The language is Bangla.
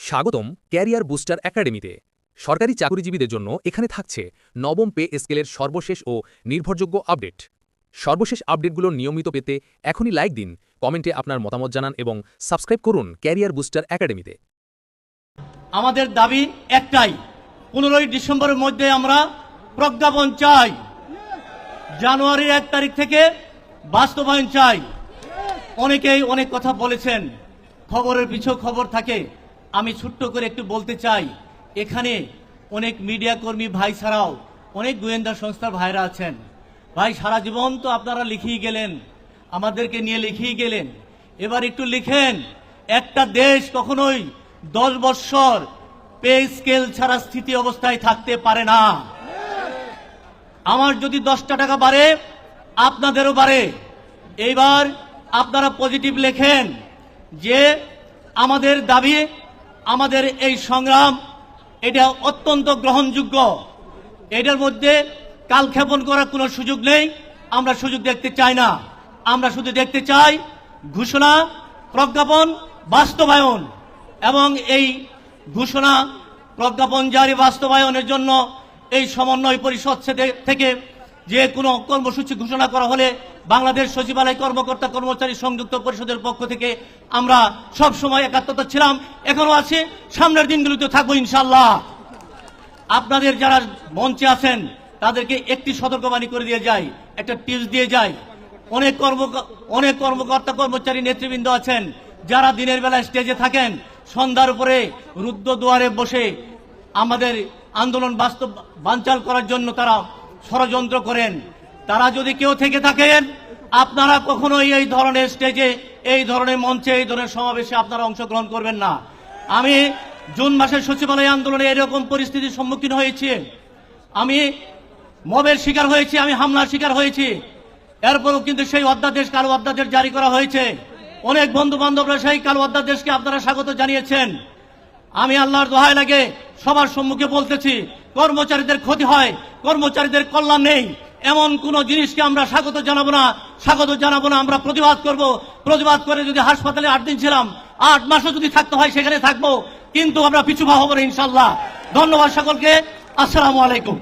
স্বাগতম ক্যারিয়ার বুস্টার একাডেমিতে। সরকারি চাকরিজীবীদের জন্য এখানে থাকছে নবম পে স্কেলের সর্বশেষ ও নির্ভরযোগ্য আপডেট। সর্বশেষ আপডেটগুলো নিয়মিত পেতে এখনই লাইক দিন, কমেন্টে আপনার মতামত জানান এবং সাবস্ক্রাইব করুন ক্যারিয়ার বুস্টার একাডেমিতে। আমাদের দাবি একটাই, 15 ডিসেম্বরের মধ্যে আমরা প্রজ্ঞাপন চাই, জানুয়ারির 1 তারিখ থেকে বাস্তবায়ন চাই। অনেকেই অনেক কথা বলেছেন, খবরের পিছু খবর থাকে। আমি ছোট্ট করে একটু বলতে চাই, এখানে অনেক মিডিয়া কর্মী ভাই ছাড়াও অনেক গোয়েন্দা সংস্থার ভাইরা আছেন। ভাই, সারা জীবন তো আপনারা লিখেই গেলেন, আমাদেরকে নিয়ে লিখেই গেলেন। এবার একটু লিখেন, একটা দেশ কখনোই 10 বৎসর পে স্কেল ছাড়া স্থিতি অবস্থায় থাকতে পারে না। আমার যদি 10টা টাকা বাড়ে, আপনাদেরও বাড়ে। এইবার আপনারা পজিটিভ লেখেন যে আমাদের দাবি, আমাদের এই সংগ্রাম, এটা অত্যন্ত গ্রহণযোগ্য। এটার মধ্যে কালক্ষেপণ করার কোনো সুযোগ নেই। আমরা সুযোগ দেখতে চাই না। আমরা শুধু দেখতে চাই ঘোষণা, প্রজ্ঞাপন, বাস্তবায়ন। এবং এই ঘোষণা, প্রজ্ঞাপন জারি বাস্তবায়নের জন্য এই সমন্বয় পরিষদ থেকে যে কোনো কর্মসূচি ঘোষণা করা হলে বাংলাদেশ সচিবালয় কর্মকর্তা কর্মচারী সংযুক্ত পরিষদের পক্ষ থেকে আমরা সব সময় একাত্মতা ছিলাম, এখনো আছে, সামনের দিনগুলোতে থাকবো ইনশাআল্লাহ। আপনাদের যারা মঞ্চে আছেন তাদেরকে একটি সতর্কবাণী করে দিয়ে যায়, একটা টিপস দিয়ে যায়। অনেক কর্মকর্তা কর্মচারী নেতৃবৃন্দ আছেন যারা দিনের বেলা স্টেজে থাকেন, সন্ধ্যার উপরে রুদ্ধ দুয়ারে বসে আমাদের আন্দোলন বানচাল করার জন্য তারা ষড়যন্ত্র করেন। তারা যদি কেউ থেকে থাকেন, আপনারা কখনোই এই ধরনের স্টেজে, এই ধরনের মঞ্চে, এই ধরনের সমাবেশে আপনারা অংশগ্রহণ করবেন না। আমি জুন মাসের সচিবালয় আন্দোলনে এরকম পরিস্থিতির সম্মুখীন হয়েছি। আমি মবের শিকার হয়েছি, আমি হামলার শিকার হয়েছি। এরপরও কিন্তু সেই অধ্যাদেশ, কালো অধ্যাদেশ জারি করা হয়েছে। অনেক বন্ধু বান্ধবরা সেই কালো অধ্যাদেশকে আপনারা স্বাগত জানিয়েছেন। আমি আল্লাহর দোহাই লাগে সবার সম্মুখে বলতেছি, কর্মচারীদের ক্ষতি হয়, কর্মচারীদের কল্যাণ নেই, এমন কোন জিনিসকে আমরা স্বাগত জানাবো না, স্বাগত জানাবো না। আমরা প্রতিবাদ করব। প্রতিবাদ করে যদি হাসপাতালে 8 দিন ছিলাম, 8 মাসও যদি থাকতে হয় সেখানে থাকবো, কিন্তু আমরা পিছু পা হবো না ইনশাআল্লাহ। ধন্যবাদ সকলকে। আসসালামু আলাইকুম।